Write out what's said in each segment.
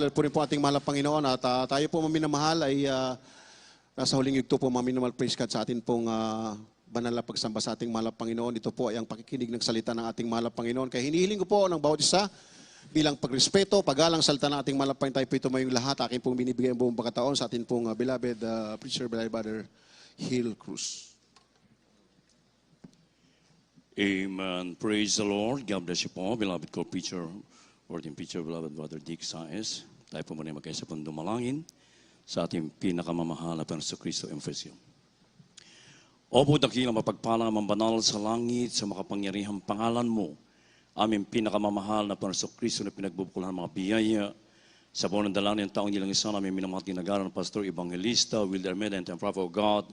Halal po rin po ating mahal na Panginoon at tayo po maminamahal ay nasa huling yugto po maminamal praise God sa atin pong banal na pagsamba sa ating mahal na Panginoon. Ito po ay ang pakikinig ng salita ng ating mahal na Panginoon. Kaya hinihiling ko po ng bawat isa bilang pagrespeto, paggalang salita ng ating mahal na Panginoon. Tayo po ito mayong lahat. Aking pong binibigay ang buong pagkataon sa ating pong beloved preacher, beloved brother Hill Cruz. Amen. Praise the Lord. God bless you po, beloved co-preacher, ordained preacher, beloved brother Dick Saez. Tayo po muna magkaisa pong dumalangin sa ating pinakamamahal na Kristo Emphesio. Opo, dakilang mapagpalang mambanal sa langit, sa makapangyarihang pangalan mo, aming pinakamamahal na Kristo na pinagbubukulan ng mga biyaya, sa buong dalangin ng taong nilang isa namin minamahal tinagaran ng Pastor Evangelista, Wilder Meda, and Prophet of God.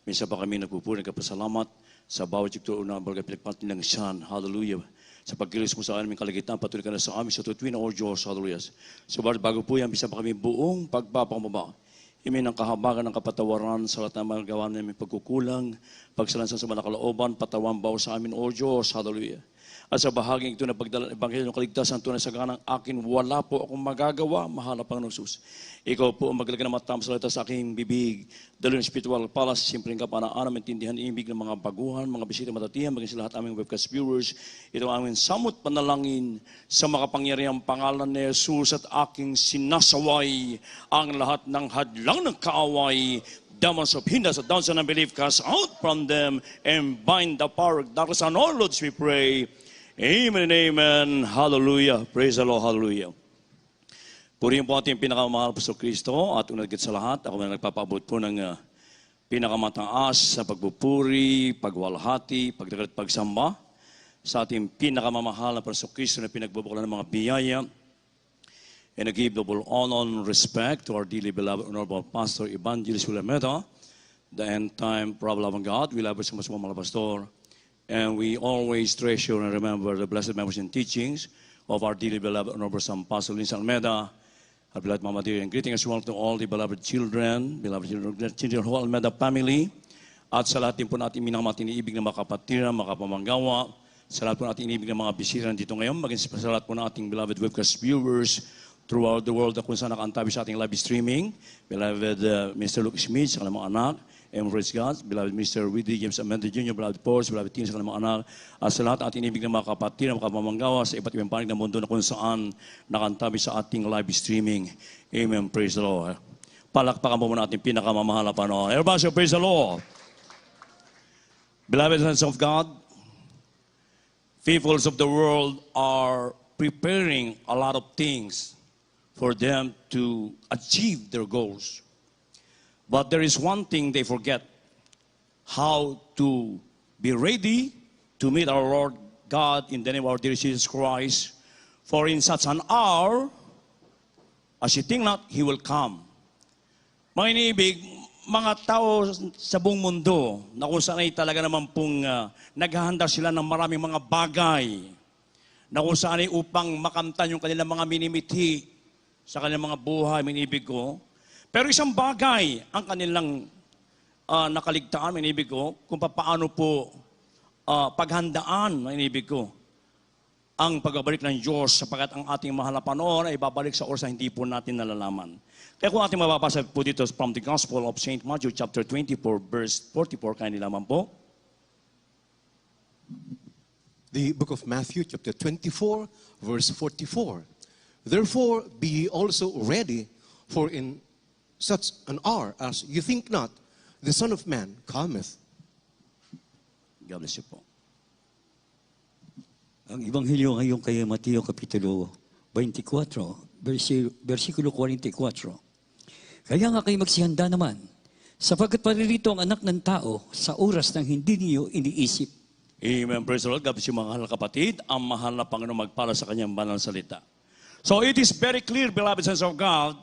Minsan pa kami nagpupuri ng kapasalamat sa bawat yugto na baga pinagpantin ng siyan. Hallelujah. Sa pagkilos mo sa aming kalagitan, patuloy ka na sa amin sa tutuin o Diyos. Hallelujah. So bago po yan, bisa pa kami buong pagpapamaba. Imin ang kahabagan ng kapatawaran sa lahat ng mga gawa namin pagkukulang, pagsalansan sa mga kalooban, patawan bawa sa amin o Diyos. Hallelujah. At sa bahaging ito na pagdala ng Ebanghelyo ng kaligtasan, tunay sa ganang akin, wala po akong magagawa, mahal na Panginoong Jesus. Ikaw po ang maglaga ng matang salita sa aking bibig, dalo ng spiritual palas, simpleng kapanaan, maintindihan, ibig ng mga baguhan, mga bisita matatihan, maging sa lahat aming webcast viewers, ito ang aming samot panalangin sa makapangyarihang pangalan ni Jesus at aking sinasaway ang lahat ng hadlang ng kaaway, demons of hindrance at doubts and unbelief, cast out from them and bind the power of darkness on all Lords we pray. Amen and amen. Hallelujah. Praise the Lord. Hallelujah. Purihin po ating pinakamahal po sa Kristo at unagit sa lahat, ako na nagpapaabot po ng pinakamataas sa pagpupuri, pagwalhati, pagdagat at pagsamba sa ating pinakamamahal na po sa Kristo na pinagbubukulan ng mga biyaya. And I give double honor and respect to our dearly beloved Honorable Pastor Evangelist Wilder Meda, the end-time problem of God. We love you so much, mga pastor. And we always treasure and remember the blessed memories and teachings of our dearly beloved Honorable Pastor Lindsay Almeida, our beloved Mama Dear, and greeting as well to all the beloved children who Almeida family, at sa lahat din po natin minamati iniibig ng mga kapatiran, mga kapamanggawa, sa lahat po natin iniibig ng mga bisita dito ngayon, maging sa lahat po ng ating beloved webcast viewers throughout the world na kung saan nakaantabi sa ating live streaming, beloved Mr. Luke Smith, sa kanilang mga anak, and praise God, beloved Mr. Widdy James Amanda Jr., beloved Force, beloved team sa kanilang mga anak, at sa lahat ating inibig ng mga kapatid, mga kapamanggawa sa iba't ibang panig ng mundo na kung saan nakantabi sa ating live streaming. Amen. Praise the Lord. Palakpakan po muna ating pinakamamahal na Panginoon. Everybody say, praise the Lord. Beloved sons of God, peoples of the world are preparing a lot of things for them to achieve their goals. But there is one thing they forget, how to be ready to meet our Lord God in the name of our dear Jesus Christ. For in such an hour, as you think not, He will come. Mga iniibig, mga tao sa buong mundo, na kung saan ay talaga naman pong naghahanda sila ng maraming mga bagay, na kung saan ay upang makamtan yung kanilang mga minimithi sa kanilang mga buhay, mga iniibig ko. Pero isang bagay ang kanilang nakaligtaan, inibig ko, kung paano po paghandaan, inibig ko, ang pagbabalik ng Diyos sapagat ang ating mahal na Panginoon ay babalik sa oras na hindi po natin nalalaman. Kaya kung ating mababasa po dito from the Gospel of St. Matthew chapter 24 verse 44, kaya nilaman po. The book of Matthew chapter 24 verse 44. Therefore be ye also ready, for in such an hour as you think not, the Son of Man cometh. God bless you po. Ang Ebanghelyo ngayon kay Mateo Kapitulo 24, versikulo 44. Kaya nga kayo magsihanda naman, sapagkat paririto ang anak ng tao sa oras ng hindi niyo iniisip. Amen. Praise the Lord. God bless you, mga mahal na kapatid. Ang mahal na Panginoon magpala sa kanyang banal na salita. So it is very clear, beloved sons of God,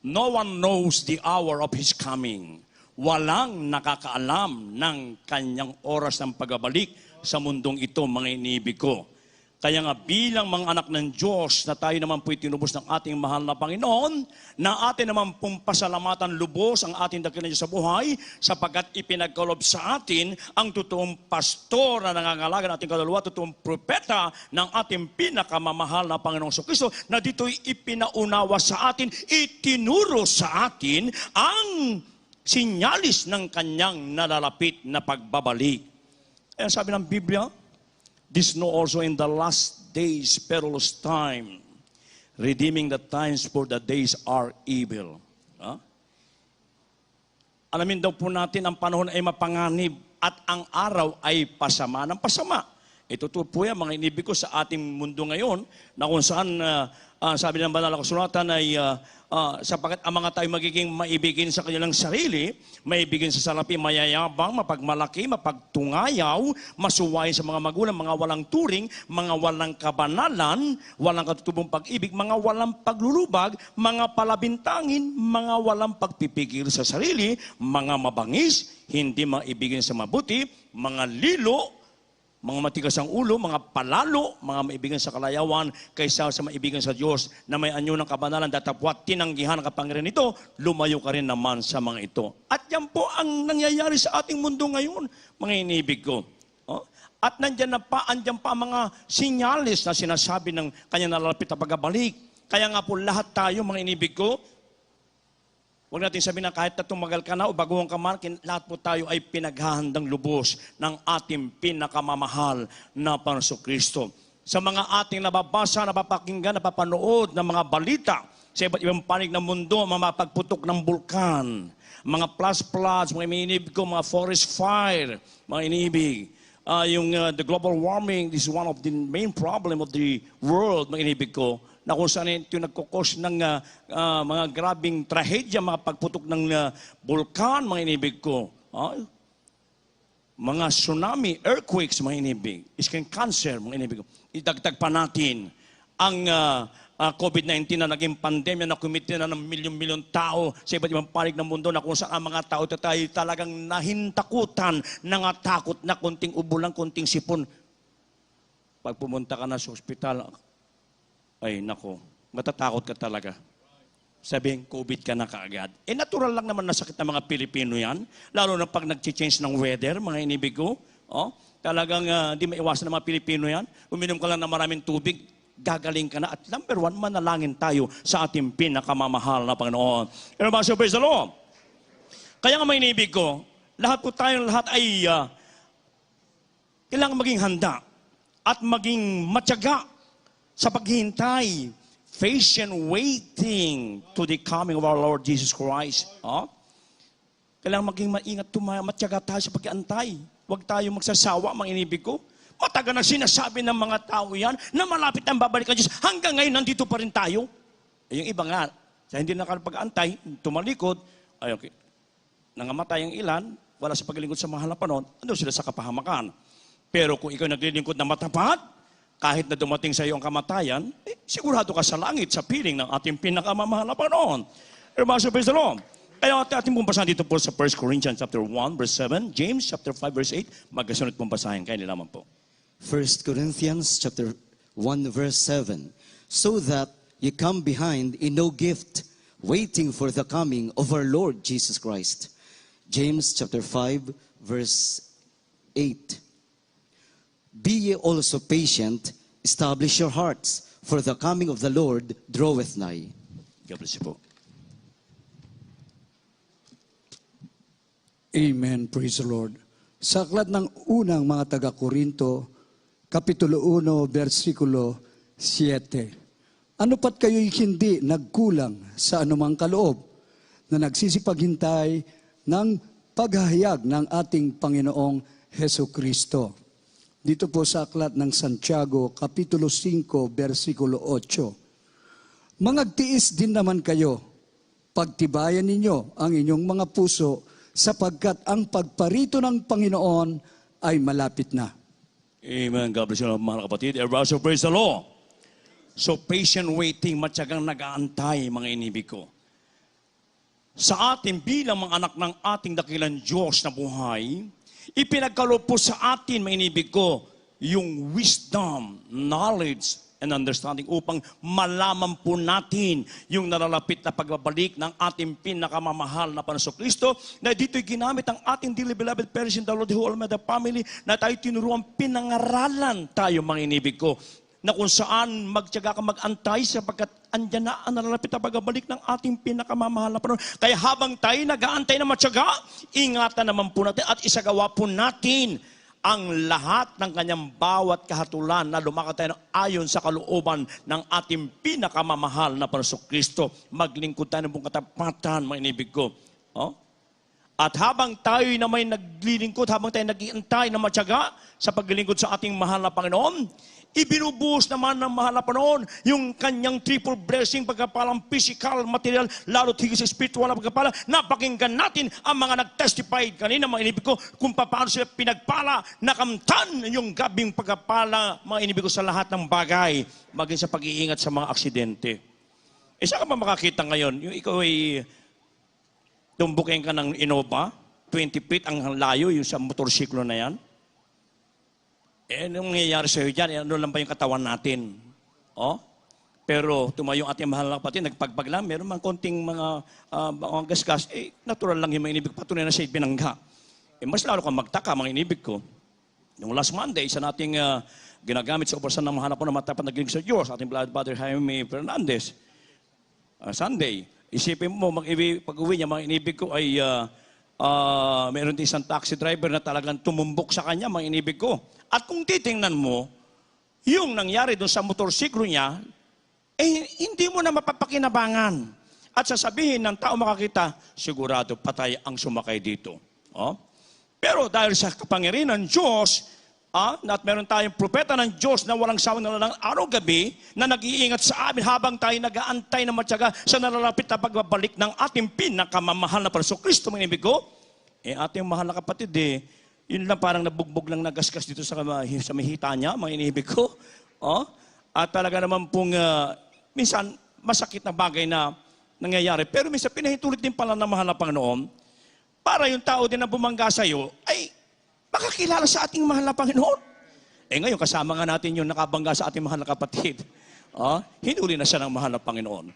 no one knows the hour of His coming. Walang nakakaalam ng kanyang oras ng pagbabalik sa mundong ito, mga inibig ko. Kaya nga bilang mga anak ng Diyos na tayo naman po'y tinubos ng ating mahal na Panginoon, na atin naman pong pasalamatan lubos ang ating dakilang Diyos sa buhay, sapagkat ipinagkalob sa atin ang totoong pastor na nangangalaga ng ating kaluluwa, totoong propeta ng ating pinakamamahal na Panginoong Kristo, na dito'y ipinaunawa sa atin, itinuro sa atin ang sinyalis ng kanyang nalalapit na pagbabalik. Kaya sabi ng Biblia, this know also in the last days perilous time, redeeming the times for the days are evil. Alamin daw po natin, ang panahon ay mapanganib at ang araw ay pasama ng pasama. Ito po yan, mga inibig ko, sa ating mundo ngayon, na kung saan, sabi ng banal na kasulatan ay, sapagkat ang mga tayo magiging maibigin sa kanilang sarili, maibigin sa salapi, mayayabang, mapagmalaki, mapagtungayaw, masuwayin sa mga magulang, mga walang turing, mga walang kabanalan, walang katutubong pag-ibig, mga walang paglulubag, mga palabintangin, mga walang pagpipigil sa sarili, mga mabangis, hindi maibigin sa mabuti, mga lilo, mga matigas ang ulo, mga palalo, mga maibigan sa kalayawan, kaysa sa maibigan sa Diyos na may anyo ng kabanalan, datapwat tinanggihan ang kapangyarihan nito, lumayo ka rin naman sa mga ito. At yan po ang nangyayari sa ating mundo ngayon, mga inibig ko. At andyan pa ang mga sinyalis na sinasabi ng kanyang nalalapit na pagbabalik. Kaya nga po lahat tayo, mga inibig ko, huwag natin sabihin na kahit na tumagal ka na o baguhan ka man, lahat po tayo ay pinaghahandang lubos ng ating pinakamamahal na Panginoong Kristo. Sa mga ating nababasa, napapakinggan, napapanood ng mga balita sa iba't ibang panig ng mundo, mga pagputok ng bulkan, mga floods, mga inibig ko, mga forest fire, mga inibig. The global warming, this is one of the main problem of the world, mga inibig ko, na kung saan ito nagkukos ng mga grabing trahedya, mga pagputok ng bulkan, mga inibig ko. Mga tsunami, earthquakes, mga inibig. Isking cancer, mga inibig ko. Idagdag pa natin ang COVID-19 na naging pandemya na kumiti na ng milyon-milyon tao sa iba't ibang panig ng mundo, na kung saan ang mga tao tayo talagang nahintakutan, nangatakot na konting ubo lang, konting sipon. Pag pumunta ka na sa ospital, ay nako, matatakot ka talaga. Sabihin, COVID ka na kaagad. Natural lang naman na sakit ng mga Pilipino yan, lalo na pag nag-change ng weather, mga inibig ko. Talagang di maiwasan ng mga Pilipino yan. Uminom ka lang ng maraming tubig, gagaling ka na. At number one, manalangin tayo sa ating pinakamamahal na Panginoon. Pero ba, so praise the Lord. Kaya nga mga inibig ko, lahat po tayong lahat ay kailangan maging handa at maging matyaga sa paghihintay, patient waiting to the coming of our Lord Jesus Christ. Kailangan maging maingat, matyaga tayo sa pag-iantay. Huwag tayo magsasawa, mga inibig ko. Matagal na sinasabi ng mga tao yan na malapit ang babalik ang Diyos. Hanggang ngayon, nandito pa rin tayo. Yung iba nga, sa hindi nakapag-antay, tumalikod, ay okay, nangamatay ang ilan, wala sa paglingkod sa mahal na panahon, ando sila sa kapahamakan. Pero kung ikaw naglilingkod na matapat, kahit na dumating sa iyo ang kamatayan, sigurado ka sa langit, sa piling ng ating pinakamamahal na Panginoon. Praise the Lord. Kaya ating pong basahin dito po sa 1 Corinthians chapter 1, verse 7, James chapter 5, verse 8, magkasunod pong basahin. Kaya nilaman po. 1 Corinthians chapter 1, verse 7, so that you come behind in no gift, waiting for the coming of our Lord Jesus Christ. James chapter 5, verse 8, be ye also patient, establish your hearts, for the coming of the Lord draweth nigh. God bless you po. Amen. Praise the Lord. Sa aklat ng unang mga taga-Korinto, Kapitulo 1, versikulo 7. Ano pat kayo'y hindi nagkulang sa anumang kaloob na nagsisipaghintay ng paghahayag ng ating Panginoong Heso Kristo. Dito po sa aklat ng Santiago, Kapitulo 5, versikulo 8. Mangagtiis din naman kayo, pagtibayan ninyo ang inyong mga puso, sapagkat ang pagparito ng Panginoon ay malapit na. Amen. God bless you, mga kapatid. Everybody, so praise the Lord. So patient waiting, matyagang nag-aantay, mga inibig ko. Sa atin bilang mga anak ng ating dakilang Diyos na buhay, ipinagkaloob po sa atin, mga inibig ko, yung wisdom, knowledge, and understanding upang malaman po natin yung nalalapit na pagbabalik ng ating pinakamamahal na Panginoong Kristo, na dito'y ginamit ang ating dearly beloved parents in the Lord who Almighty family, na tayo tinuruan pinangaralan tayo, mga inibig ko, na kung saan magtiyaga ka mag-antay sapagkat andyan na ang nalalapit na pagbabalik ng ating pinakamamahal na Panginoon. Kaya habang tayo nag-aantay na matyaga, ingatan naman po natin at isagawa po natin ang lahat ng kanyang bawat kahatulan na lumakad tayo ayon sa kalooban ng ating pinakamamahal na Panginoong Kristo. Maglingkod tayo ng buong katapatan, mga inibig ko. Oh? At habang tayo na may naglilingkod, habang tayo nag-iantay na matyaga sa paglilingkod sa ating mahal na Panginoon, ibinubuhos naman ng mahal na Panginoon yung kanyang triple blessing, pagkapalang physical, material, lalo't higit sa spiritual na pagkapala. Napakinggan natin ang mga nag-testified kanina, mga inibig ko, kung paano sila pinagpala, nakamtan yung gabing pagkapala, mga inibig ko, sa lahat ng bagay, maging sa pag-iingat sa mga aksidente. Saan ka ba makakita ngayon? Yung ikaw ay tumbukin ka ng Innova, 20 feet ang layo, yung sa motorsiklo na yan. Anong nangyayari sa'yo dyan? Ano lang ba yung katawan natin? Oh? Pero tumayo yung ating mahal na kapatid, nagpagpag lang, meron man konting mga gasgas, natural lang yung mga inibig, patunay na siya binangga. Mas lalo kang magtaka, mga inibig ko. Noong last Monday, isa nating ginagamit sa operasyon ng mahal na po na matapat na giling sa Diyos, ating blood brother Jaime Fernandez. Sunday, isipin mo, pag-uwi niya, mga inibig ko ay meron din isang taxi driver na talagang tumumbok sa kanya, mga inibig ko. At kung titingnan mo, yung nangyari doon sa motorsiklo niya, hindi mo na mapapakinabangan. At sasabihin ng tao makakita, sigurado patay ang sumakay dito. Oh? Pero dahil sa kapangyarihan ng Diyos, at meron tayong propeta ng Diyos na walang sawang nalalang araw-gabi na nag-iingat sa amin habang tayo nag-aantay na matyaga sa nalalapit na pagbabalik ng ating pinakamamahal na Panginoong Kristo, mga inibig ko. Ating mahal na kapatid, yun lang parang nabugbog lang nagasgas dito sa mahita niya, mga inibig ko. At talaga naman pong minsan masakit na bagay na nangyayari. Pero minsan pinahitulit din pala ng mahal na Panginoon para yung tao din na bumangga sa iyo ay makakilala sa ating mahal na Panginoon. Ngayon kasama nga natin yung nakabangga sa ating mahal na kapatid. Hinuli na siya ng mahal na Panginoon.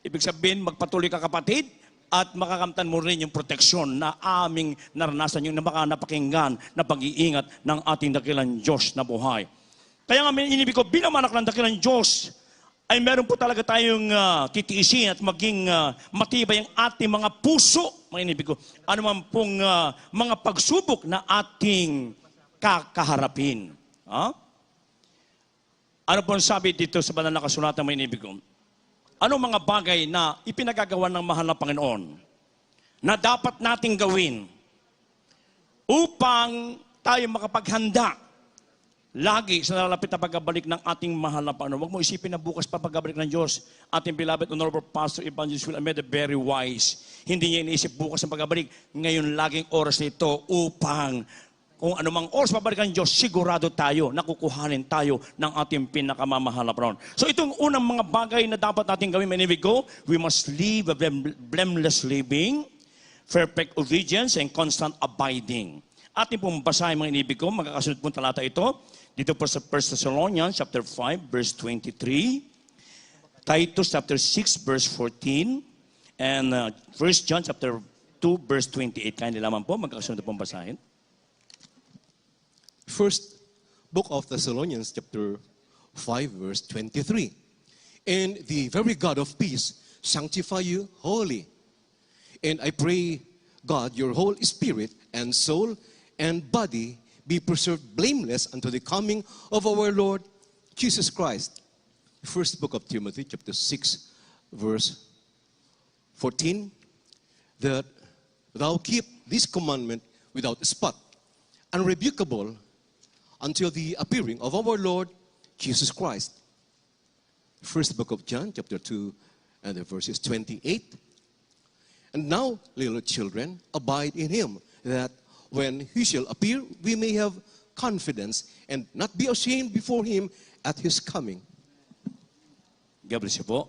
Ibig sabihin, magpatuloy ka kapatid, at makakamtan mo rin yung proteksyon na aming naranasan, yung napakinggan na pag-iingat ng ating dakilang Diyos na buhay. Kaya nga, inibig ko, bilang anak ng dakilang Diyos, ay meron po talaga tayong titiisin at maging matibay ang ating mga puso, mga inibig ko, anuman pong mga pagsubok na ating kakaharapin. Ano po sabi dito sa banal na kasulatan, mga inibig ko? Ano mga bagay na ipinagagawa ng mahal na Panginoon na dapat nating gawin upang tayo makapaghanda lagi sa nalalapit na pagbabalik ng ating mahal na Panginoon? Huwag mo isipin na bukas pa pagbabalik ng Diyos. Ating beloved Honorable Pastor Evangelist Will Almeida, very wise. Hindi niya iniisip bukas ang pagbabalik. Ngayon laging oras nito upang kung anumang oras pabalik ang Diyos, sigurado tayo, nakukuhanin tayo ng ating pinakamamahal na Panginoon. So itong unang mga bagay na dapat natin gawin, my name go, we must live a blameless living, perfect obedience, and constant abiding. Ating pong basahin, mga inibig ko, magkakasunod pong talata ito, dito po sa 1 Thessalonians chapter 5, verse 23, Titus chapter 6, verse 14, and 1 John chapter 2, verse 28. Kaya nilaman po, magkakasunod pong basahin. First book of Thessalonians chapter 5 verse 23. And the very God of peace sanctify you wholly. And I pray God your whole spirit and soul and body be preserved blameless unto the coming of our Lord Jesus Christ. First book of Timothy chapter 6 verse 14. That thou keep this commandment without spot, unrebukable, until the appearing of our Lord Jesus Christ. First book of John, chapter 2, and the verses 28. And now, little children, abide in him, that when he shall appear, we may have confidence and not be ashamed before him at his coming. God bless you po.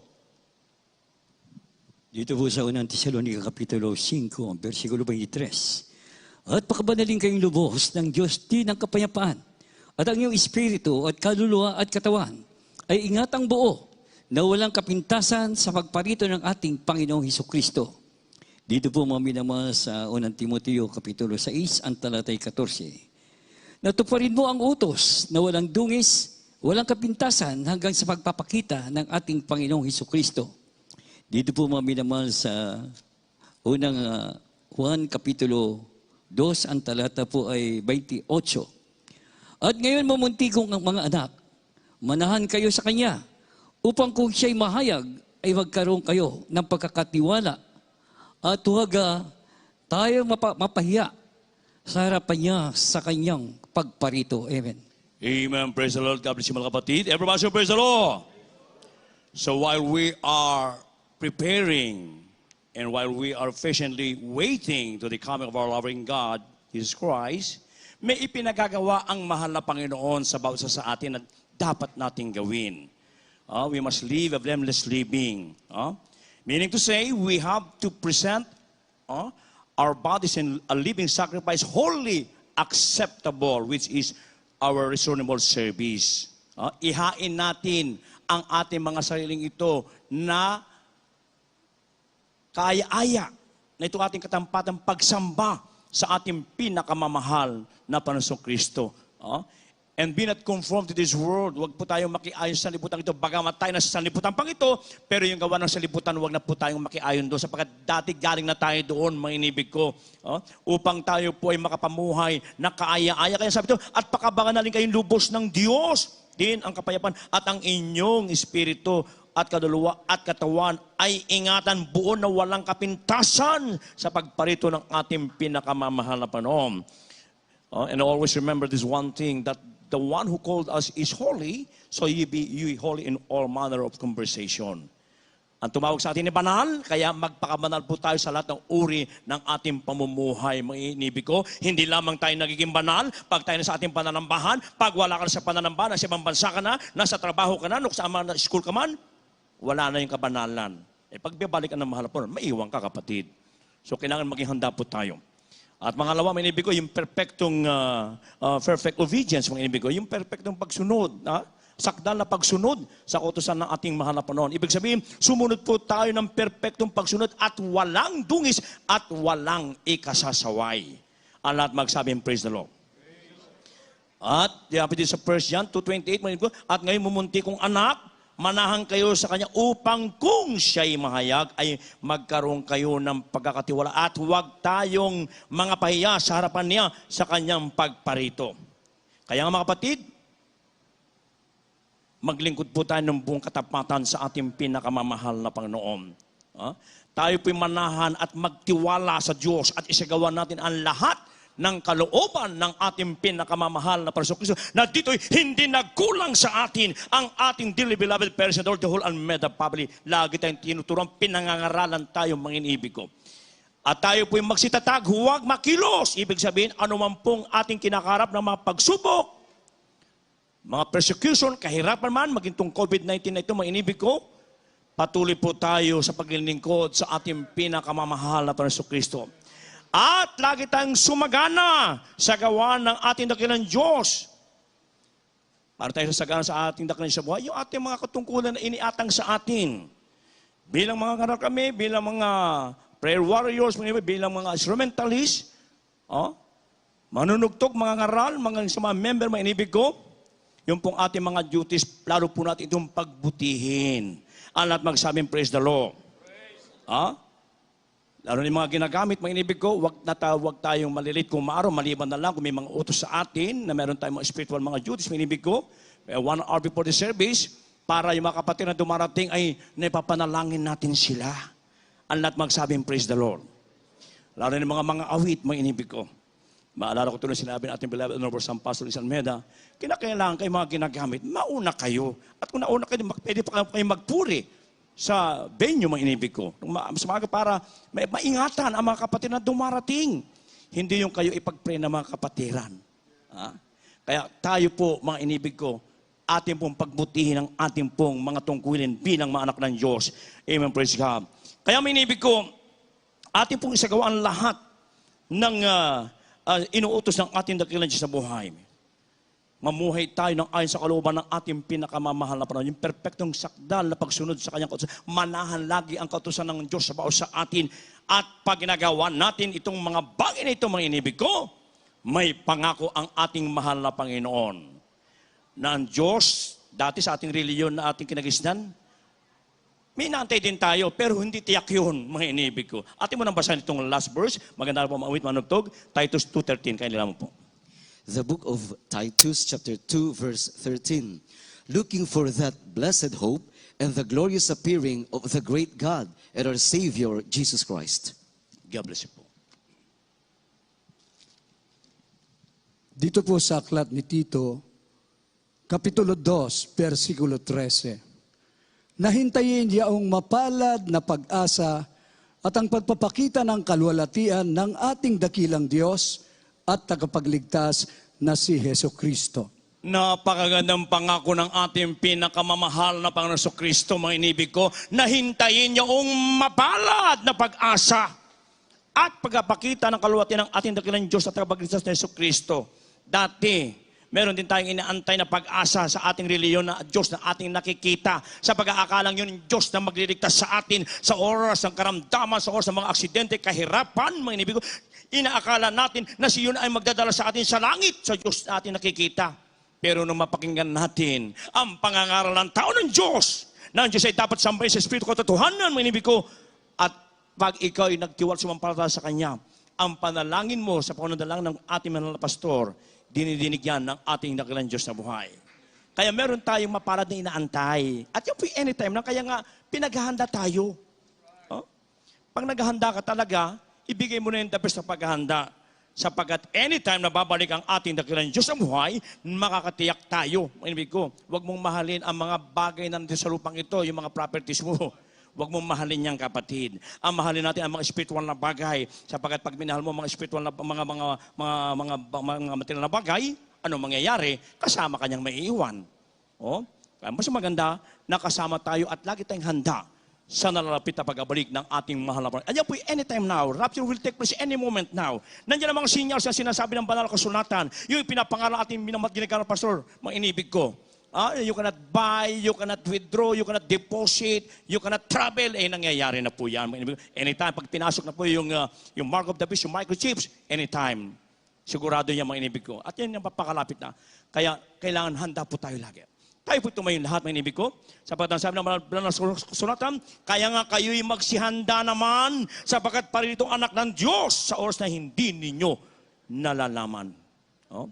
Dito po sa unang Tesalonica Kapitulo 5, versikulo 23. At pakabanalin kayong lubos ng Diyos din ng kapayapaan At ang iyong espiritu at kaluluwa at katawan ay ingatang buo na walang kapintasan sa pagparito ng ating Panginoong Hesukristo. Dito po mga minamahal sa 1 Timoteo Kapitulo 6, ang talatay 14. Natuparin mo ang utos na walang dungis, walang kapintasan hanggang sa pagpapakita ng ating Panginoong Hesukristo. Dito po mga minamahal sa unang Juan Kapitulo 2, ang talata po ay 28. At ngayon mamunti kong mga anak, manahan kayo sa Kanya, upang kung siya'y mahayag, ay magkaroon kayo ng pagkakatiwala at huwag tayo mapahiya sa harapan niya sa Kanyang pagparito. Amen. Amen. Praise the Lord. God bless you mga kapatid. Everybody say praise the Lord. So while we are preparing and while we are patiently waiting to the coming of our loving God, Jesus Christ, may ipinagagawa ang mahal na Panginoon sa bawat isa sa atin na dapat nating gawin. We must live a blameless living. Meaning to say, we have to present our bodies in a living sacrifice, wholly acceptable, which is our reasonable service. Ihain natin ang ating mga sariling ito na kaya-aya na ito ating katampatang pagsamba sa ating pinakamamahal na Panginoong Kristo. And be not conformed to this world. Huwag po tayong makiayon sa liputan ito. Bagamat tayo nasa sanlibutan pang ito, pero yung gawa ng sanlibutan, huwag na po tayong makiayon doon. Sapagkat dati galing na tayo doon, mga inibig ko. Upang tayo po ay makapamuhay na kaaya-aya. Kaya sabi ito, at pakabangan na rin kayong lubos ng Diyos. Din ang kapayapaan at ang inyong espiritu at kaluluwa at katawan ay ingatan buo na walang kapintasan sa pagparito ng ating pinakamamahal na Panginoon. And always remember this one thing, that the one who called us is holy, so ye be holy in all manner of conversation. Ang tumawag sa atin ni banal, kaya magpakabanal po tayo sa lahat ng uri ng ating pamumuhay. Mga inibig ko, hindi lamang tayo nagiging banal pag tayo na sa ating pananambahan, pag wala ka na sa pananambahan, nasa ibang bansa ka na, nasa trabaho ka na, sa school ka man, wala na yung kabanalan. Pagbibalik ka ng mahal po, maiwan ka kapatid. So kailangan maging handa po tayo. At pangalawa, mga inibig ko, yung perfectong perfect obedience, mga inibig ko, yung perfectong pagsunod, sakdal na pagsunod sa kautusan ng ating mahal na Panginoon. Ibig sabihin, sumunod po tayo ng perfectong pagsunod at walang dungis at walang ikasasaway. Ang lahat magsabing, praise the Lord. At, yapi din sa 1 John 2:28, mga inibig ko, at ngayon mumunti kong anak, manahan kayo sa Kanya upang kung siya'y mahayag ay magkaroon kayo ng pagkakatiwala at huwag tayong mga pahiya sa harapan niya sa Kanyang pagparito. Kaya nga mga kapatid, maglingkod po tayo ng buong katapatan sa ating pinakamamahal na Panginoon. Tayo po'y manahan at magtiwala sa Diyos at isagawa natin ang lahat ng kalooban ng ating pinakamamahal na Panginoon Kristo, na dito'y hindi nagkulang sa atin ang ating dearly beloved Parents and all the whole unmet family. Lagi tayong tinuturuan, pinangangaralan tayo, mga inibig ko. At tayo po'y magsitatag, huwag makilos. Ibig sabihin, anuman pong ating kinakarap ng mga pagsubok, mga persecution, kahirapan man, maging tong COVID-19 na ito, mga inibig ko, patuloy po tayo sa paglilingkod sa ating pinakamamahal na Panginoon Kristo. At lagi tayong sumagana sa gawa ng ating dakilang Diyos. Para tayo sasagana sa ating dakilang sa buhay, yung ating mga katungkulan na iniatang sa atin. Bilang mga karal kami, bilang mga prayer warriors, bilang mga instrumentalists, manunugtog, mga ngaral, mga member, mga inibig ko, yung pong ating mga duties, lalo po natin itong pagbutihin. Ang lahat magsabing, praise the Lord. Lalo yung mga ginagamit, mga inibig ko, wag tayong malilit kung maaro, maliban na lang kung may mga utos sa atin, na meron tayong mga spiritual mga duties, mga inibig ko, 1 hour before the service, para yung mga kapatid na dumarating ay napapanalangin natin sila. Ang lahat magsabing, praise the Lord. Lalo yung mga awit, mga inibig ko. Maalala ko ito na sinabi ng ating beloved Honorable San Pastor Luis Almeida, kinakailangan kayo mga ginagamit, mauna kayo. At kung nauna kayo, pwede pa kayo magpuri sa venue, mga inibig ko. Mas maaga para maingatan ang mga kapatid na dumarating. Hindi yung kayo ipag-pray ng mga kapatiran. Kaya tayo po, mga inibig ko, ating pong pagbutihin ang ating pong mga tungkulin bilang mga anak ng Diyos. Amen, praise God. Kaya mga inibig ko, ating pong isagawa ang lahat ng inuutos ng ating dakilang Diyos sa buhay. mamuhay tayo ng ayon sa kalooban ng ating pinakamamahal na Panginoon. Yung perpektong sakdal na pagsunod sa kanyang kautusan. Manahan lagi ang kautusan ng Diyos sa bawat sa atin. At pag ginagawa natin itong mga bagay na ito, mga inibig ko, may pangako ang ating mahal na Panginoon. Na ang Diyos, dati sa ating reliyon na ating kinagisnan, may inaantay din tayo, pero hindi tiyak yun, mga inibig ko. Atin mo nang basahin itong last verse. Maganda po maawit, manugtog. Titus 2:13, kaya nila mo po. The book of Titus, chapter 2, verse 13. Looking for that blessed hope and the glorious appearing of the great God and our Savior, Jesus Christ. God bless you po. Dito po sa aklat ni Tito, Kapitulo 2, versikulo 13. Nahintayin yaong mapalad na pag-asa at ang pagpapakita ng kalwalatian ng ating dakilang Diyos at tagapagligtas na si Heso Kristo. Napakagandang pangako ng ating pinakamamahal na Panginoon Kristo, mga inibig ko, na hintayin yung mapalad na pag-asa at pagpapakita ng kalwalatian ng ating dakilang Diyos at tagapagligtas na Heso Kristo. Dati, meron din tayong inaantay na pag-asa sa ating reliyon na Diyos na ating nakikita. Sa pag-aakalang yun, Diyos na magliligtas sa atin sa oras ng karamdaman, sa oras ng mga aksidente, kahirapan, mga inibig ko. Inaakala natin na si yun ay magdadala sa atin sa langit, sa Diyos na ating nakikita. Pero nung mapakinggan natin ang pangangaral ng tao ng Diyos, na ang Diyos ay dapat sambahin sa Espiritu katotohanan, mga inibig ko. At pag ikaw ay nagtiwal sumampalataya sa Kanya, ang panalangin mo sa panundalang ng ating manala pastor, dinidinig yan ng ating dakilang Diyos na buhay. Kaya meron tayong mapalad na inaantay. At yung anytime na, kaya nga pinaghahanda tayo. Oh? Pag naghahanda ka talaga, ibigay mo na yung the best na paghahanda. Sapagkat anytime na babalik ang ating dakilang Diyos na buhay, makakatiyak tayo. Ibig ko, huwag mong mahalin ang mga bagay na nandito sa lupang ito, yung mga properties mo. Huwag mong mahalin niyang kapatid. Ang mahalin natin ang mga spiritual na bagay. Sapagkat pag minahal mo mga spiritual na mga material na bagay, ano mangyayari? Kasama kanyang maiiwan. Oh? Kaya mas maganda na kasama tayo at lagi tayong handa sa nalalapit na pagbabalik ng ating mahal na Panginoon. Ayan po, anytime now. Rapture will take place any moment now. Nandiyan ang mga sinyals na sinasabi ng banal na kasulatan. Yung pinapangalan ating ginagawa pastor, mga inibig ko. You cannot buy, you cannot withdraw, you cannot deposit, you cannot travel. Nangyayari na po yan. Anytime, pag pinasok na po yung mark of the beast, yung microchips, anytime. Sigurado yan, mga inibig ko. At yan yung papakalapit na. Kaya kailangan handa po tayo lagi. Tayo po tumayo lahat, mga inibig ko. Sapagkat ang sabi ng banal na kasulatan, kaya nga kayo'y magsihanda naman sapagkat paririto anak ng Diyos sa oras na hindi ninyo nalalaman. Oh?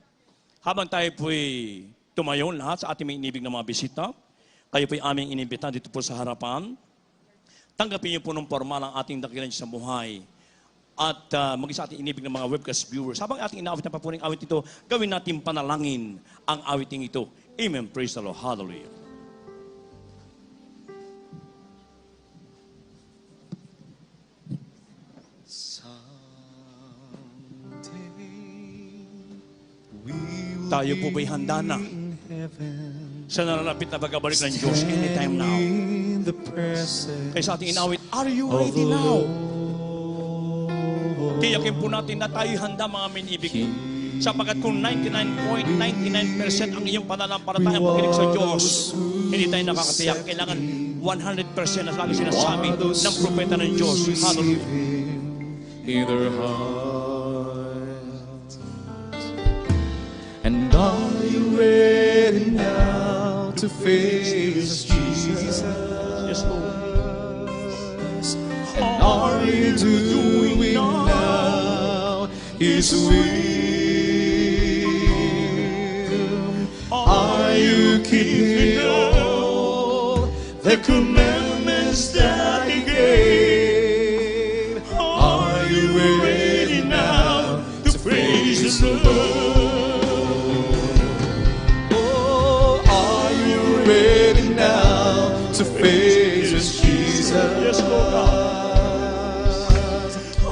Habang tayo po'y tumayo lahat sa ating may inibig na mga bisita, kayo po'y aming inimbita dito po sa harapan. Tanggapin niyo po ng formal ang ating dakilang sa buhay. At maging sa ating inibig ng mga webcast viewers. Habang ating inaawit na papuning awit ito, gawin natin panalangin ang awiting ito. Amen. Praise the Lord. Hallelujah. Tayo po ba'y handa na sa nalalapit na pagbabalik ng Diyos anytime now? Kaya sa ating inawit, are you ready now? Tiyakin po natin na tayo handa, mga minibig. Sapagkat kung 99.99% ang iyong pananampalataya ang pakinig sa Diyos, hindi tayo nakakatiyak. Kailangan 100% na lagi sinasabi ng propeta ng Diyos. Hallelujah. In their hearts. And are you ready now to face Jesus? Yes, Lord. And are you doing now His will? Are you keeping all the commandments that He gave? Are you ready now to praise the Lord? Oh, are you ready now to praise Jesus? Yes, Lord.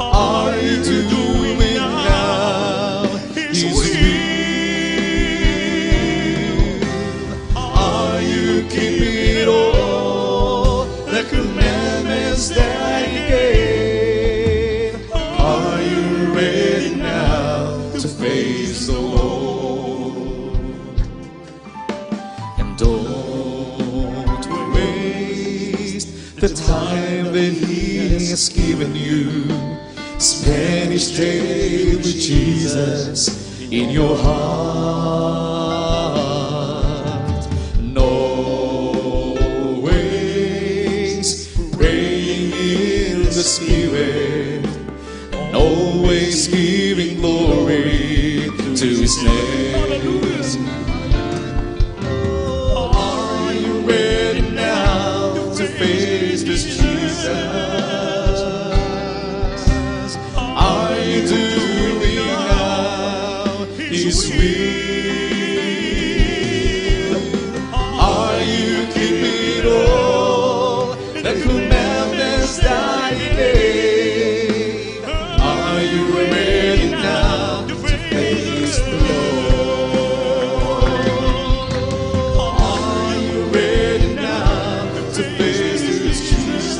Are you doing now His will? Are you keeping all the commandments that He gave? Are you ready now to face the Lord? time that He has given you. Spend each day with Jesus in your heart. Always praying in the Spirit, and always giving glory to His name. Are you ready now to face this Jesus? Are you doing now His will? Are you keeping all the commandments that He gave? Are you ready now to face the Lord? Are you ready now to face this Jesus?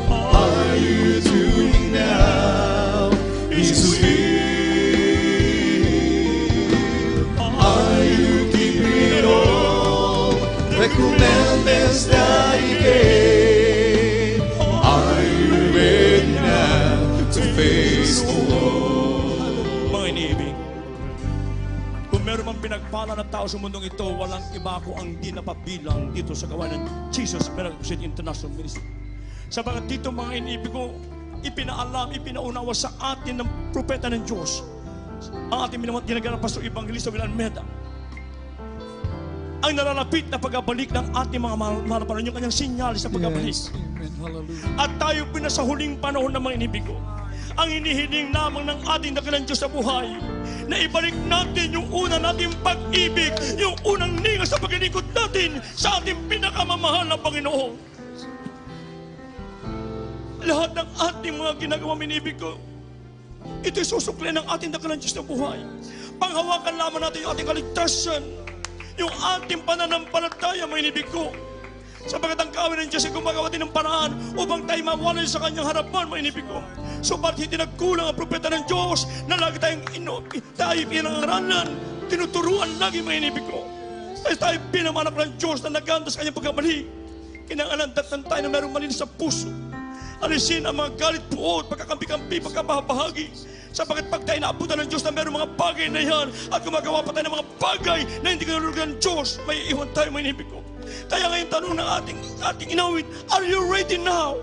Are you doing now His will? Are you keeping all the commandments that He gave? Are you ready now to face the Lord? Mga iniibig, kung meron mang pinagpala na tao sa mundong ito, walang iba ko ang di napabilang dito sa gawain ng Jesus Miracle City International Ministry. Sabagat dito mga iniibig ko, ipinaalam, ipinaunawa sa atin ng propeta ng Diyos, ang ating ginagalang Pastor Evangelista Will Almeida, ang nalalapit na pagbabalik ng ating mga mahal na panahon, yung kanyang sinyalis sa pagbabalik. At tayo pinasa huling panahon ng mga inibig ko. Ang hinihiling namang ng ating dakilang Diyos sa buhay, na ibalik natin yung unang nating pag-ibig, yung unang ninga sa paglilingkod natin sa ating pinakamamahal na Panginoon. Lahat ng ating mga ginagawa minibig ko, ito'y susukli ng ating dakilang Diyos na buhay. Panghawakan lamang natin yung ating kaligtasan, yung ating pananampalataya, minibig ko. Sapagat ang kawin ng Diyos ay gumagawa din ng paraan upang tayo mawalay sa kanyang harapan, minibig ko. Subalit hindi nagkulang ang propeta ng Diyos na lagi tayo pinangaralan, tinuturuan lagi, minibig ko. Tayo pinamanak ng Diyos na naganda sa kanyang pagkabalik. Kinangalandatan tayo na mayroong malinis sa puso. Alisin ang mga galit, puot, pagkakampi-kampi, pagkabahagi. Sapagat pag tayo naabutan ng Diyos na mayroong mga bagay na yan at gumagawa pa tayo ng mga bagay na hindi kinalulugan ng Diyos, may iwan tayo, may inibig ko. Kaya ngayon tanong ng ating inawit, are you ready now?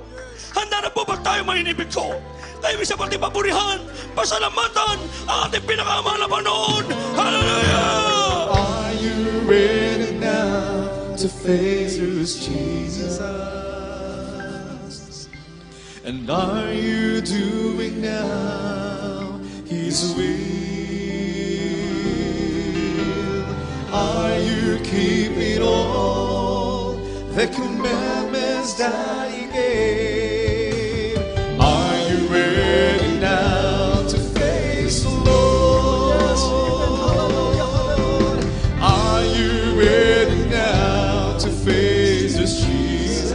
Handa na po ba tayo, may inibig ko? Tayo isa pati papurihan, pasalamatan ang ating pinakamahal na Panginoon. Hallelujah! Are you ready now to face this Jesus? And are you doing now His will? Are you keeping all the commandments that He gave? Are you ready now to face the Lord? Are you ready now to face this Jesus?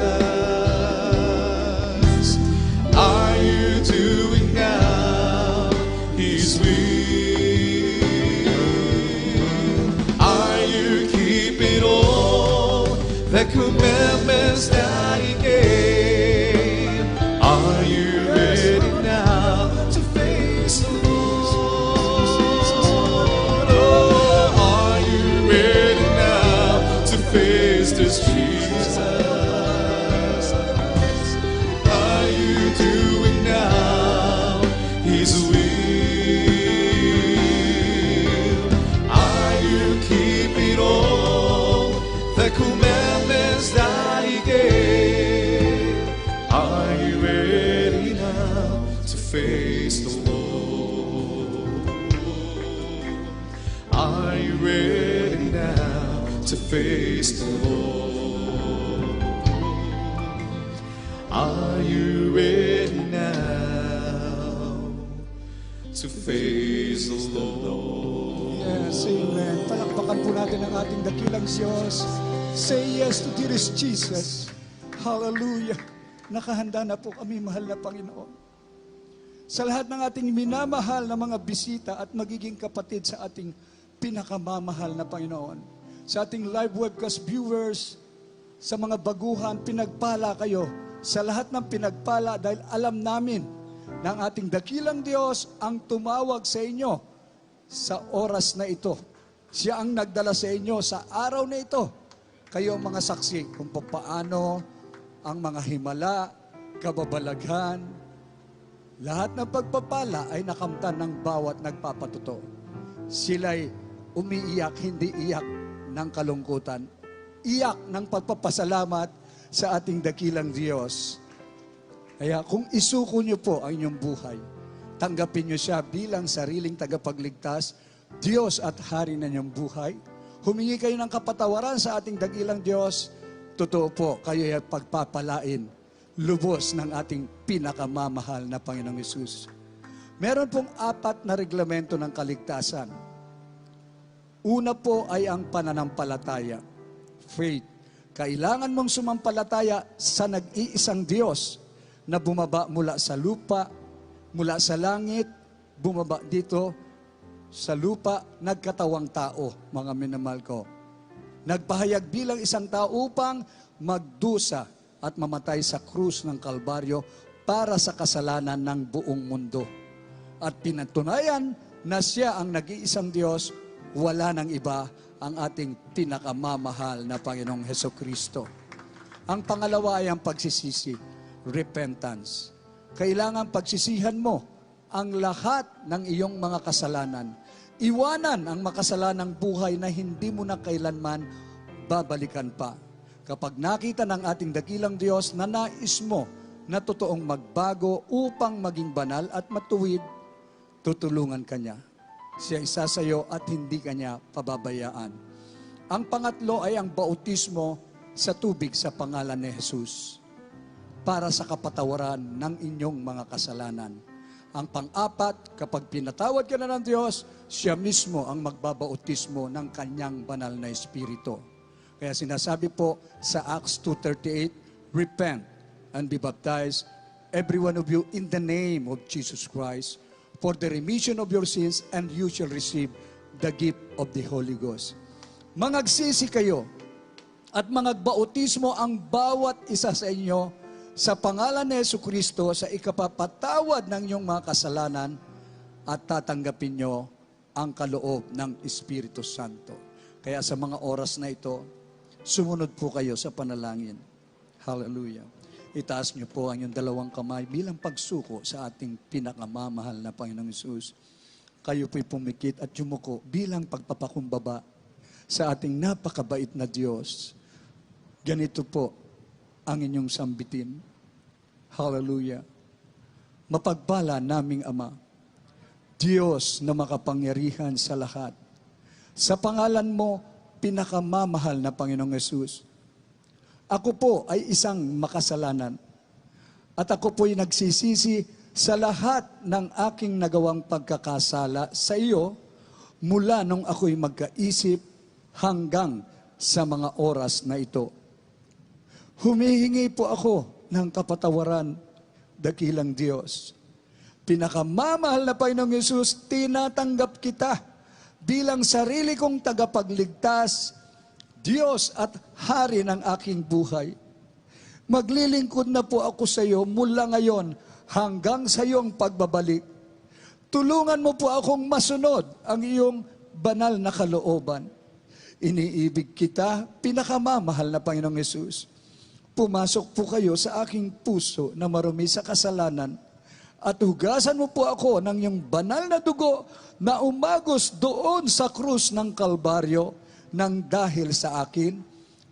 Are you doing now His will? Are you keeping all the commandments that He gave? Are you ready now to face the Lord? Oh, are you ready now to face this Jesus? Are you doing now His will? Are you keeping all the commandments that He gave? Are you ready now to face the Lord? Are you ready now to face the Lord? Are you ready now to face the Lord? Yes, amen. Palakpakan po natin ang ating dakilang Diyos. Say yes to dearest Jesus. Hallelujah. Nakahanda na po kami, mahal na Panginoon. Sa lahat ng ating minamahal na mga bisita at magiging kapatid sa ating pinakamamahal na Panginoon. Sa ating live webcast viewers, sa mga baguhan, pinagpala kayo sa lahat ng pinagpala dahil alam namin na ang ating dakilang Diyos ang tumawag sa inyo sa oras na ito. Siya ang nagdala sa inyo sa araw na ito. Kayo ang mga saksi kung paano ang mga himala, kababalaghan, lahat ng pagpapala ay nakamtan ng bawat nagpapatuto. Sila'y umiiyak, hindi iyak ng kalungkutan. Iyak ng pagpapasalamat sa ating dakilang Diyos. Kaya kung isuko niyo po ang inyong buhay, tanggapin niyo siya bilang sariling tagapagligtas, Diyos at Hari na inyong buhay. Humingi kayo ng kapatawaran sa ating dakilang Diyos. Totoo po, kayo ay pagpapalain lubos ng ating pinakamamahal na Panginoong Hesus. Meron pong 4 na reglamento ng kaligtasan. Una po ay ang pananampalataya, faith. Kailangan mong sumampalataya sa nag-iisang Diyos na bumaba mula sa lupa, mula sa langit, bumaba dito sa lupa, nagkatawang tao, mga minamahal ko. Nagpahayag bilang isang tao upang magdusa at mamatay sa krus ng Kalbaryo para sa kasalanan ng buong mundo. At pinatunayan na siya ang nag-iisang Diyos, wala nang iba, ang ating pinakamamahal na Panginoong Hesukristo. Ang pangalawa ay ang pagsisisi, repentance. Kailangan pagsisihan mo ang lahat ng iyong mga kasalanan. Iwanan ang makasalanang buhay na hindi mo na kailanman babalikan pa. Kapag nakita ng ating dakilang Diyos na nais mo na totoong magbago upang maging banal at matuwid, tutulungan ka niya. Siya isa sa iyo at hindi ka niya pababayaan. Ang pangatlo ay ang bautismo sa tubig sa pangalan ni Jesus para sa kapatawaran ng inyong mga kasalanan. Ang pang-apat, kapag pinatawad ka na ng Diyos, siya mismo ang magbabautismo ng kanyang banal na Espiritu. Kaya sinasabi po sa Acts 2:38, repent and be baptized, every one of you, in the name of Jesus Christ, for the remission of your sins, and you shall receive the gift of the Holy Ghost. Mangagsisi kayo at mangagbautismo ang bawat isa sa inyo sa pangalan ni Jesucristo sa ikapapatawad ng inyong mga kasalanan at tatanggapin nyo ang kaloob ng Espiritu Santo. Kaya sa mga oras na ito, sumunod po kayo sa panalangin. Hallelujah. Itaas niyo po ang inyong dalawang kamay bilang pagsuko sa ating pinakamamahal na Panginoong Hesus. Kayo po'y pumikit at yumuko bilang pagpapakumbaba sa ating napakabait na Diyos. Ganito po ang inyong sambitin. Hallelujah. Mapagpala naming Ama, Diyos na makapangyarihan sa lahat. Sa pangalan mo, pinakamamahal na Panginoong Hesus, ako po ay isang makasalanan at ako po'y nagsisisi sa lahat ng aking nagawang pagkakasala sa iyo mula nung ako'y magkaisip hanggang sa mga oras na ito. Humihingi po ako ng kapatawaran, dakilang Diyos. Pinakamamahal na Panginoong Hesus, tinatanggap kita bilang sarili kong tagapagligtas, Diyos at Hari ng aking buhay. Maglilingkod na po ako sa iyo mula ngayon hanggang sa iyong pagbabalik. Tulungan mo po akong masunod ang iyong banal na kalooban. Iniibig kita, pinakamamahal na Panginoong Hesus. Pumasok po kayo sa aking puso na marumi sa kasalanan at hugasan mo po ako ng iyong banal na dugo na umagos doon sa krus ng Kalbaryo nang dahil sa akin,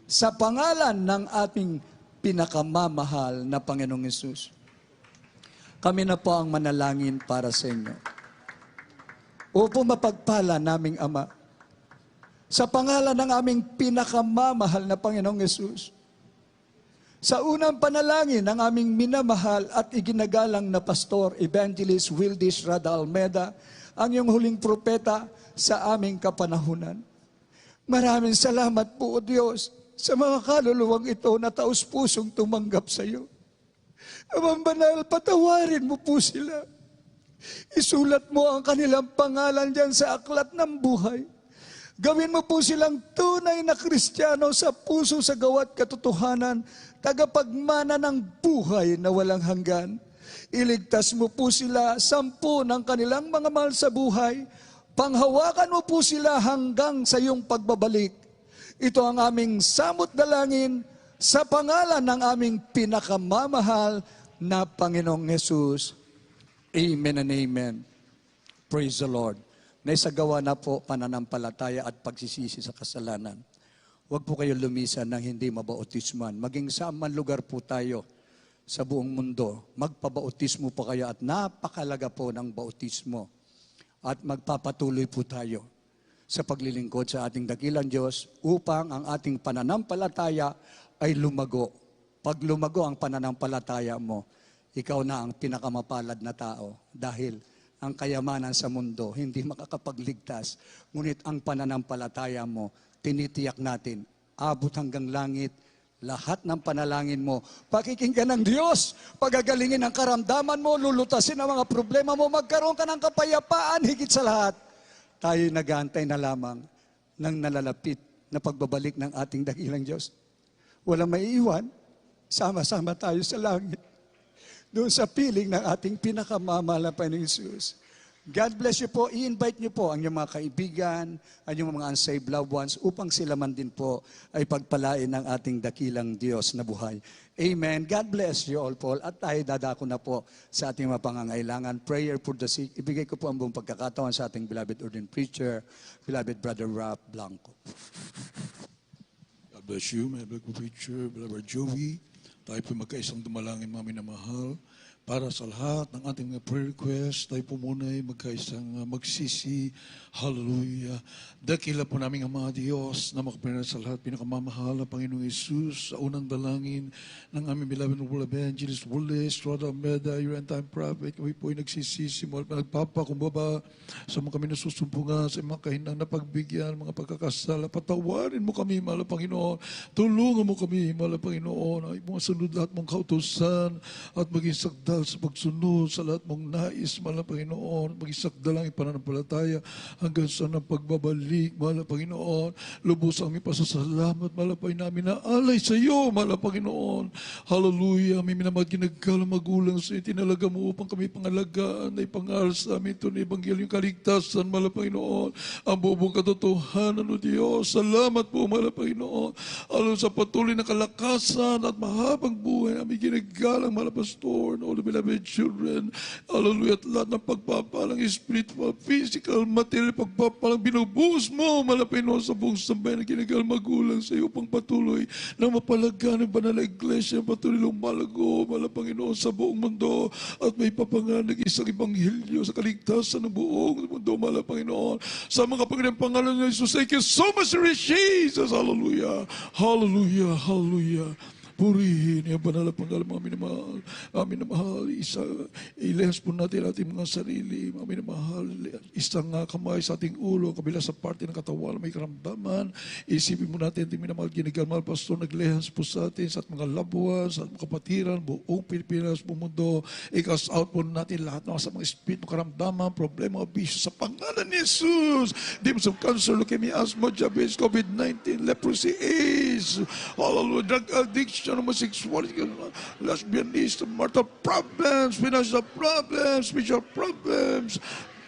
sa pangalan ng ating pinakamamahal na Panginoong Hesus. Kami na po ang manalangin para sa inyo. Opo, mapagpala naming Ama, sa pangalan ng aming pinakamamahal na Panginoong Hesus, sa unang panalangin ng aming minamahal at iginagalang na Pastor Evangelist Wildish Rada Almeda, ang iyong huling propeta sa aming kapanahunan. Maraming salamat po, O Diyos, sa mga kaluluwang ito na taus-pusong tumanggap sa iyo. Amang banal, patawarin mo po sila. Isulat mo ang kanilang pangalan diyan sa aklat ng buhay. Gawin mo po silang tunay na Kristiyano sa puso sa gawa't katotohanan, tagapagmana ng buhay na walang hanggan. Iligtas mo po sila 10 ng kanilang mga mahal sa buhay. Panghawakan mo po sila hanggang sa iyong pagbabalik. Ito ang aming samot dalangin sa pangalan ng aming pinakamamahal na Panginoong Yesus. Amen and amen. Praise the Lord. Naisagawa na po pananampalataya at pagsisisi sa kasalanan. Huwag po kayo lumisan ng hindi mabautisman. Maging saan man lugar po tayo sa buong mundo, magpabautismo po kayo at napakalaga po ng bautismo. At magpapatuloy po tayo sa paglilingkod sa ating dakilang Diyos upang ang ating pananampalataya ay lumago. Pag lumago ang pananampalataya mo, ikaw na ang pinakamapalad na tao dahil ang kayamanan sa mundo hindi makakapagligtas. Ngunit ang pananampalataya mo, tinitiyak natin, abot hanggang langit, lahat ng panalangin mo, pakikinggan ng Diyos, pagagalingin ang karamdaman mo, lulutasin ang mga problema mo, magkaroon ka ng kapayapaan, higit sa lahat. Tayo nag-aantay na lamang ng nalalapit na pagbabalik ng ating dakilang Diyos. Walang maiiwan, sama-sama tayo sa langit. Doon sa piling ng ating pinakamamahal na Panginoong Hesus. God bless you po. I-invite niyo po ang inyong mga kaibigan, ang inyong mga unsaved loved ones upang sila man din po ay pagpalain ng ating dakilang Diyos na buhay. Amen. God bless you all po. At tayo dadako na po sa ating mga pangangailangan. Prayer for the sick. Ibigay ko po ang buong pagkakataon sa ating beloved ordained preacher, beloved Brother Rap Blanco. God bless you, my beloved preacher, beloved Joey. Tayo po magkaisang dumalangin, mga minamahal. Para sa lahat ng ating mga prayer request, tayo po muna ay magkaisang magsisi. Hallelujah. Dakila po namin ang mga Diyos na makapinala sa lahat pinakamamahal na Panginoong Yesus sa unang dalangin ng aming beloved Noble Evangelist Wallace, Rada Almeida, your end time prophet. Kami po ay nagsisisi mo at nagpapakumbaba sa mga kami nasusumpungan sa mga kahinang na pagbigyan, mga pagkakasala. Patawarin mo kami, mahal na Panginoon. Tulungan mo kami, mahal na Panginoon. Ay mga sunod lahat mong kautusan at maging sagda sa pagsunod sa lahat mong nais, mahal na Panginoon, mag-isakda lang ang pananampalataya hanggang sa ng pagbabalik, mahal na Panginoon. Lubos ang aming pasasalamat, mahal na Panginoon, namin na alay sa iyo, mahal na Panginoon. Hallelujah, may minamahal ginagalang magulang sa iyo, tinalaga mo upang kami pangalagaan na ipangaral sa amin ito na Ebanghelyo yung kaligtasan, mahal na Panginoon. Ang buong katotohanan, o Diyos, salamat po, mahal na Panginoon. Alam sa patuloy na kalakasan at mahabang buhay, aming ginagalang, mahal na Pastor, all the beloved children, hallelujah, at lahat ng pagpapalang spiritual, physical, material, pagpapalang binubuhos mo, malapin sa buong sambayan na ginagal magulang sa iyo upang patuloy na mapalagan ng banal na iglesia, patuloy lumalago, Panginoon, sa buong mundo at may papangalan ng isang Ebanghelyo sa kaligtasan ng buong mundo, Panginoon. Sa mga Panginoon pangalan ng Jesus, thank you so much, Jesus, hallelujah, hallelujah, hallelujah. Purihin yung banal na panggalang mga minamahal. Amin na mahal, ilehas po natin ating mga sarili. Amin na mahal, isang kamay sa ating ulo, kabila sa parte ng katawan, may karamdaman. Isipin mo natin, ating minamahal, ginigalmal, Pastor, naglehas po sa atin, sa ating mga labuan, sa ating mga kapatiran, buong Pilipinas, buong mundo. I-cast out po natin lahat ng sa mga espiritu, karamdaman, problema, abisyo, sa pangalan ni Jesus. Demons of cancer, leukemia, asthma, diabetes, COVID-19, leprosy, AIDS, hallelujah, drug addiction, homosexuality, lesbianism, marital problems, financial problems, spiritual problems,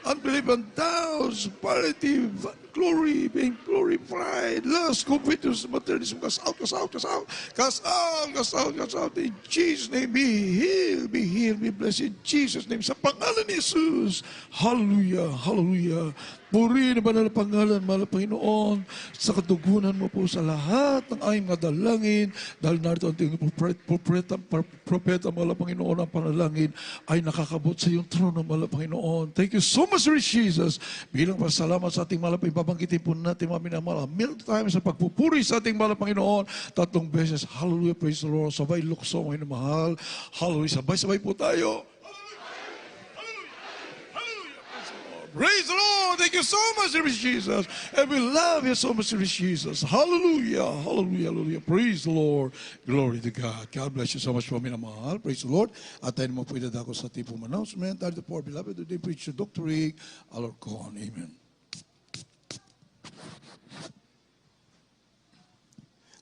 unbelief and doubts, palliative, glory, being glorified, lust, covetous, materialism, cast out, cast out, cast out, cast out, cast out, cast out. In Jesus' name, be healed, be blessed. In Jesus' name, sa pangalan ni Jesus. Hallelujah, hallelujah. Purihin na banal na pangalan, mahal na Panginoon, sa katugunan mo po sa lahat ng aming mga dalangin, dahil narito ang tingin propeta, mahal na Panginoon, ang panalangin ay nakakabot sa iyong trono, mahal na Panginoon. Thank you so much, Lord Jesus. Bilang pasalamat sa ating mahal na ipapangkitin po natin, mga minamahal, meal time sa pagpupuri sa ating mahal na Panginoon, 3 beses, hallelujah, praise the Lord, sabay lukso, mga minamahal, hallelujah, sabay-sabay po tayo. Praise the Lord. Thank you so much, Lord Jesus. And we love you so much, Lord Jesus. Hallelujah. Hallelujah. Hallelujah. Praise the Lord. Glory to God. God bless you so much, mga minamahal. Praise the Lord. At tayo naman po idadako sa tipong announcement. Tayo the poor beloved, today preacher Dr. Rick Alarcon. Amen.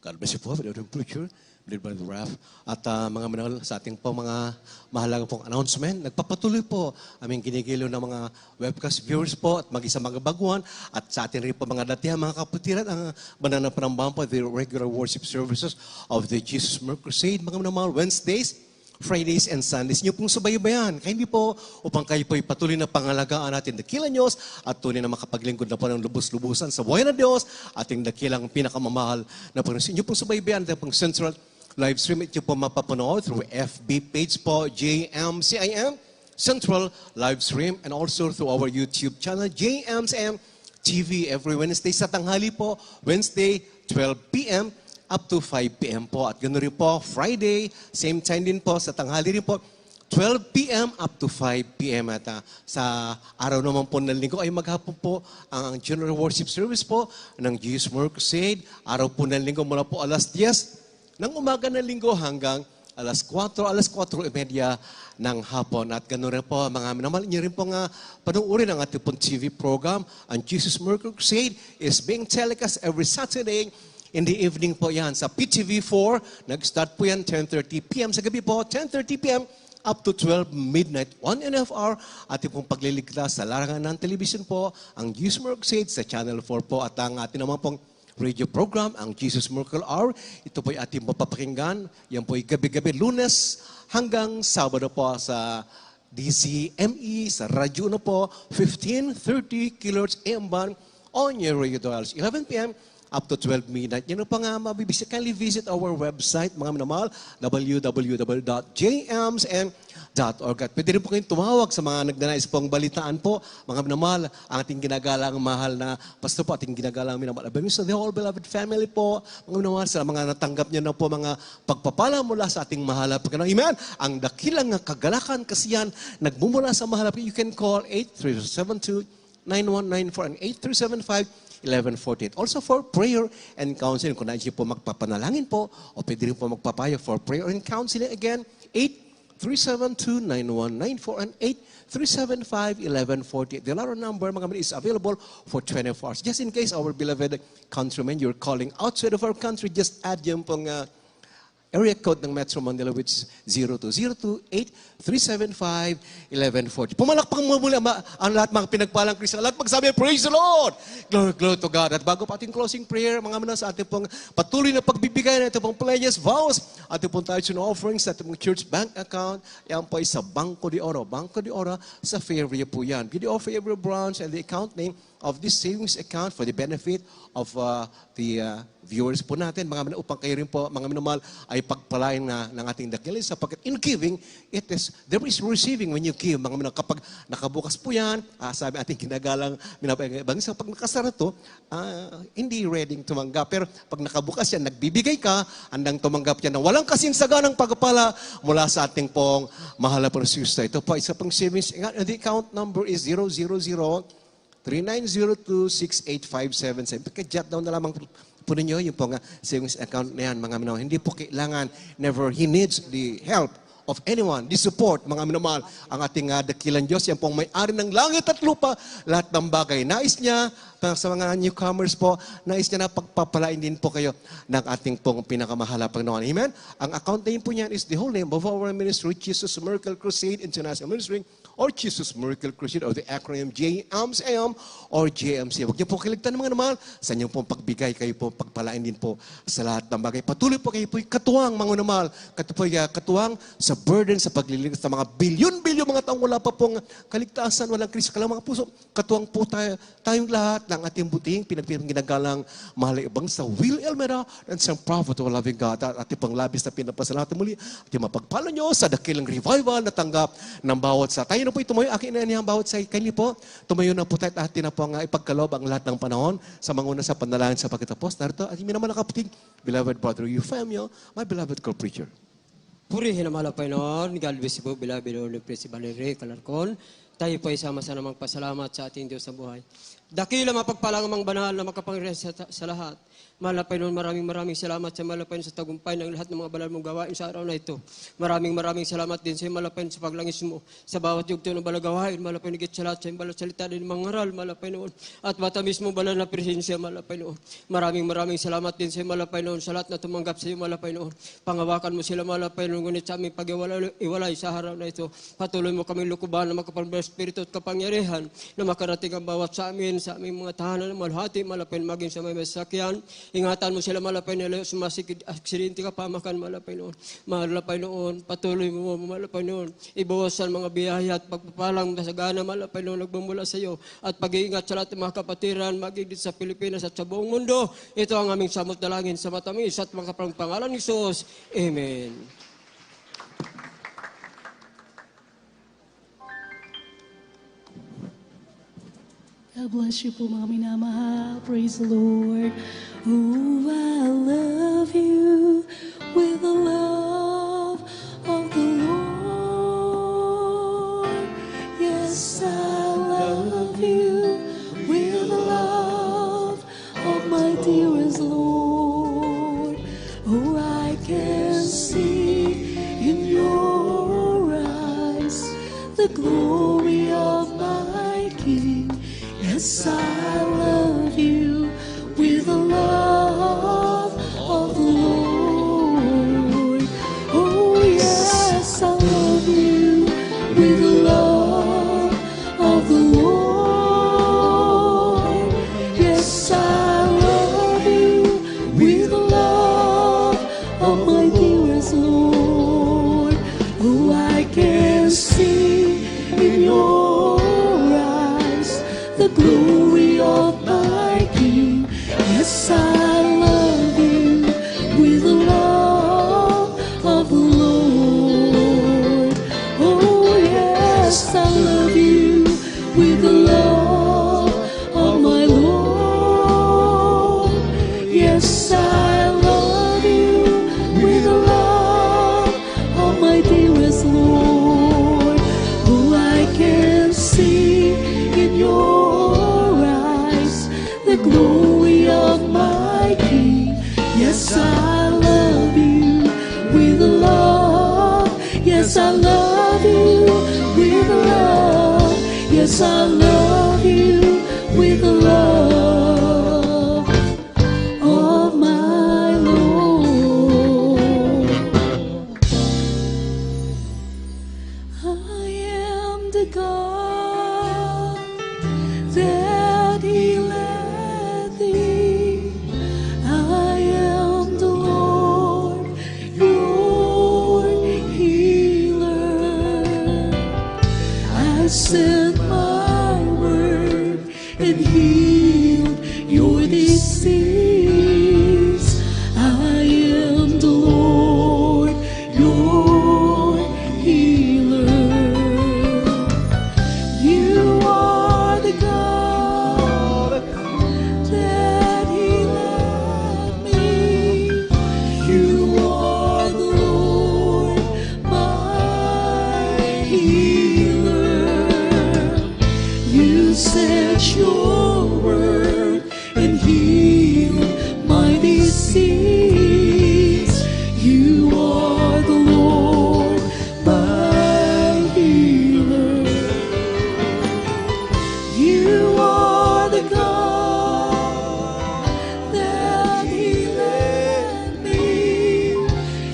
God bless you po, Brother Preacher, Brother Brother Raph. At mga manahal sa ating po mga mahalaga pong announcement, nagpapatuloy po aming ginigilo ng mga webcast viewers po at mag-isa mga baguhan at sa atin rin po mga datihan, mga kapatiran, ang banana panambahan po, the regular worship services of the Jesus Miracle Crusade, mga manahal, Wednesdays, Fridays and Sundays. Niyo pong subaybayan. Kaya hindi po upang kayo po'y patuloy na pangalagaan natin dakilang Diyos at tunay na makapaglingkod na po ng lubos-lubusan sa buhay na Diyos, ating dakilang pinakamamahal na Panginoon. Niyo pong subaybayan natin pong Central Live Stream. Ito po mapapanood through FB page po, JMCIM Central Live Stream, and also through our YouTube channel, JMCIM TV, every Wednesday sa tanghali po, Wednesday 12 p.m. up to 5 p.m. po. At ganoon rin po, Friday, same time din po, sa tanghali rin po, 12 p.m. up to 5 p.m. At sa araw naman po ng linggo ay maghapon po ang general worship service po ng Jesus Miracle Crusade. Araw po ng linggo mula po alas 10 ng umaga ng linggo hanggang alas 4:30 ng hapon. At ganoon rin po, mga minamahal niyo rin po nga panuorin ang ating pong TV program. Ang Jesus Miracle Crusade is being telecast every Saturday in the evening po yan. Sa PTV4, nag-start po yan 10:30 p.m. Sa gabi po, 10:30 p.m. up to 12 midnight, 1.5 hour. Ating pong pagliligtas sa larangan ng television po, ang Jesus Miracle Crusade sa Channel 4 po. At ang ating naman pong radio program, ang Jesus Miracle Hour. Ito po ay ating mapapakinggan. Yan po ay gabi-gabi, Lunes hanggang Sabado po sa DCME, sa radyo na po, 1530 kHz AM band on your radio dials, 11 p.m. up to 12 midnight. Yan pa nga mabibisita. Kindly visit our website, mga minamahal, www.jmsn.org. At pwede rin po kayong tumawag sa mga nagdanais pong balitaan po, mga minamahal, ang ating ginagalang mahal na pastor po, ating ginagalang minamahal. So the whole beloved family po, mga minamahal, sa mga natanggap niyo na po mga pagpapala mula sa ating mahal na Panginoon. Amen. Ang dakilang kagalakan kasi yan, nagmumula sa mahal na Panginoon. You can call 8372-9194 and 8375-1148. Also for prayer and counseling. Kung nais niyo po magpapanalangin po, o pwede rin po magpapayo for prayer and counseling. Again, 8372-9194 and 8375-1148. The latter number, mga is available for 24 hours. Just in case our beloved countrymen, you're calling outside of our country, just add yung pong area code ng Metro Manila, which is 0202-8375-1140. Pumalakpak mo muli ang lahat mga pinagpalang Kristo. Lahat magsabi, praise the Lord! Glory, glory to God. At bago pa ating closing prayer, mga manas, sa ating pong patuloy na pagbibigay na ating pong pledges, vows, ating pong tithes and offerings sa ating pong church bank account, yan po ay sa Banco de Oro. Banco de Oro sa Fairview po yan. Video of Fairview branch and the account name of this savings account for the benefit of the viewers po natin, mga upang kayo rin po, mga minamahal, ay pagpalain na ng ating dakila sapagkat in giving, there is receiving when you give. Mga minamahal, kapag nakabukas po yan, sabi ating ginagalang minapagabang, sa pag nakasara to, hindi ready tumanggap. Pero pag nakabukas yan, nagbibigay ka, andang tumanggap yan na walang kasinsaganang pagpala mula sa ating pong mahal na Panginoon. Ito po, isa pang savings, the account number is 000-3902-68577. Pagka-jot down na lamang po ninyo yung pong savings account na yan, mga minamahal. Hindi po kailangan, never he needs the help of anyone, the support, mga minamahal, ang ating dakilang Diyos. Yan pong may-ari ng langit at lupa, lahat ng bagay. Nais niya, sa mga newcomers po, nais niya na pagpapalain din po kayo ng ating pong pinakamahal na Panginoon. Amen? Ang account name po niyan is the whole name of our ministry, Jesus Miracle Crusade International Ministry, or Jesus Miracle Crusade, or the acronym JMCM or JMC. Huwag niyo po kiligtan ng mga naman sa inyong pong pagbigay, kayo po pagpalain din po sa lahat ng bagay. Patuloy po kayo po katuwang, mga namal, katuwang sa burden, sa pagliligtas ng mga bilyon-bilyon mga taong wala pa pong kaligtasan, walang Kristo, kalang mga puso. Katuwang po tayong lahat ng ating buting, ginagalang mahal ibang sa Will Elmera and sa prophet of loving God. At ating pang labis na pinapasalatan muli, at yung mapagpala nyo sa dakilang revival na tanggap ng bawat sa tayo na po tumayo, akin na niyang bawat sa kanili po. Tumayo na po tayo at atin na po ang ipagkalob ang lahat ng panahon sa manguna sa panalangin sa pagkatapos. Narito, at yung minamahal na kapatid, beloved brother Euphemio, my beloved co-preacher. Purihin ang mahal na Panginoon, God bless you po, beloved Lord, Principal Enrique Calarcon, Tayo po ay sama-sama magpasalamat sa ating Diyos sa buhay. Dakila mapagpalang amang banal na makapangyarihan sa lahat. Mahal na Panginoon, maraming salamat sa mahal na Panginoon sa tagumpay ng lahat ng mga banal mong gawain sa araw na ito. Maraming salamat din sa mahal na Panginoon sa paglangis mo sa bawat yugto ng balang gawain. Mahal na Panginoon, higit sa lahat sa balang salita din mga ngaral, mahal na Panginoon. At matamis mong banal na presensya, mahal na Panginoon. Maraming salamat din sa mahal na Panginoon sa lahat na tumanggap sa iyo, mahal na Panginoon. Pangawakan mo sila, mahal na Panginoon, ngunit sa aming pag-iwalay sa araw na ito. Patuloy mo kaming lukuban na makapalbang espiritu at kapangyarihan na makarating ang bawat sa aming mga tahanan ng malhati, mahal na Panginoon, maging sa may masakyan. Ingatan mo sila, mahal na Panginoon, sumasikid, aksidente ka, pamakan, mahal na Panginoon. Mahal na Panginoon, patuloy mo, mahal na Panginoon, ibawasan mga biyaya at pagpapalang masagana, mahal na Panginoon, nagbumula sa iyo. At pag-iingat sa lahat ng mga kapatiran, magiging sa Pilipinas at sa buong mundo. Ito ang aming samot dalangin sa matamis at mga pangalan ni Jesus. Amen. God bless you po mga minamahal. Praise the Lord. Oh, I love you with the love of the Lord. Yes, I love you with the love of my dearest Lord. Oh, I can see in your eyes the glory of my King. Yes, I love you with the love of the Lord. Oh, yes, I love you with the love of the Lord. Yes, I love you with the love of my dearest Lord. Oh, I can see in your eyes the glory of my King. Yes, I love you with the love of the Lord. Oh, yes, I love you with the love of my Lord. Yes, I love you with the love of my dearest Lord. Oh, I can see in your eyes the glory of my King. Yes, I love you with love. Yes, I love you with love. Yes, I love you with the love of my Lord. I am the God that He led thee. I am the Lord, your healer. I sent my word and healed your disease. I am the Lord, your healer. You are the God that He led me. You are the Lord, my healer. You sent your word and healed my disease. You are the Lord, my healer. You are the God that He led me.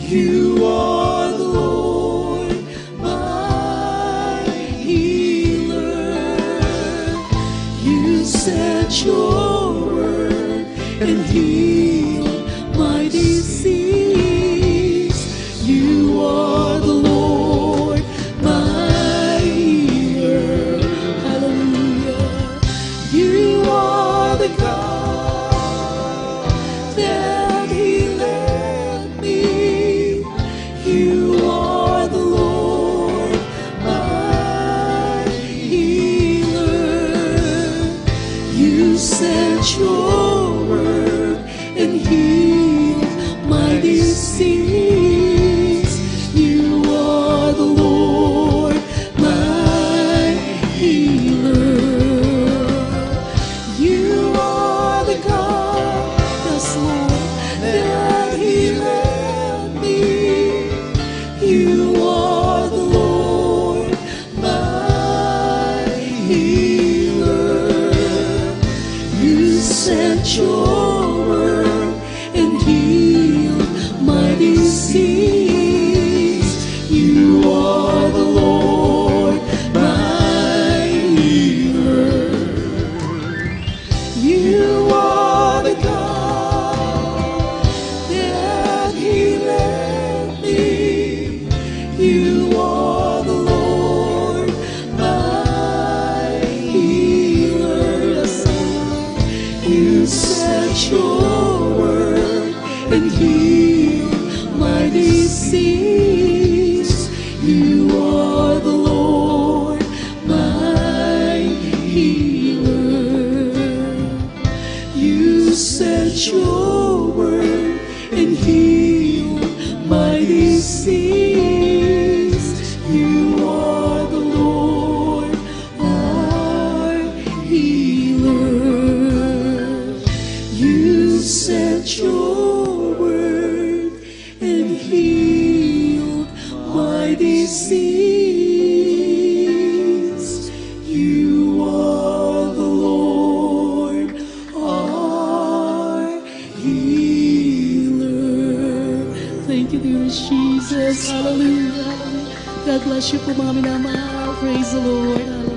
You are the Lord, my healer. You sent your word and healed my disease. You are the Lord, my healer. Hallelujah. You are the God that He led me. You are the Lord, my healer. You sent your word sent your word and healed my disease. You are the Lord, my healer. You are the God that healeth me. You are the Lord, my healer. You sent your word and healed my disease. You are the Lord, my healer. You sent your word and healed my disease. You are the Lord, our healer. You sent your word and healed my disease. You are the Lord, our healer. Thank you, dear Jesus. Hallelujah. God bless you po mga minamahal. Praise the Lord. Hallelujah.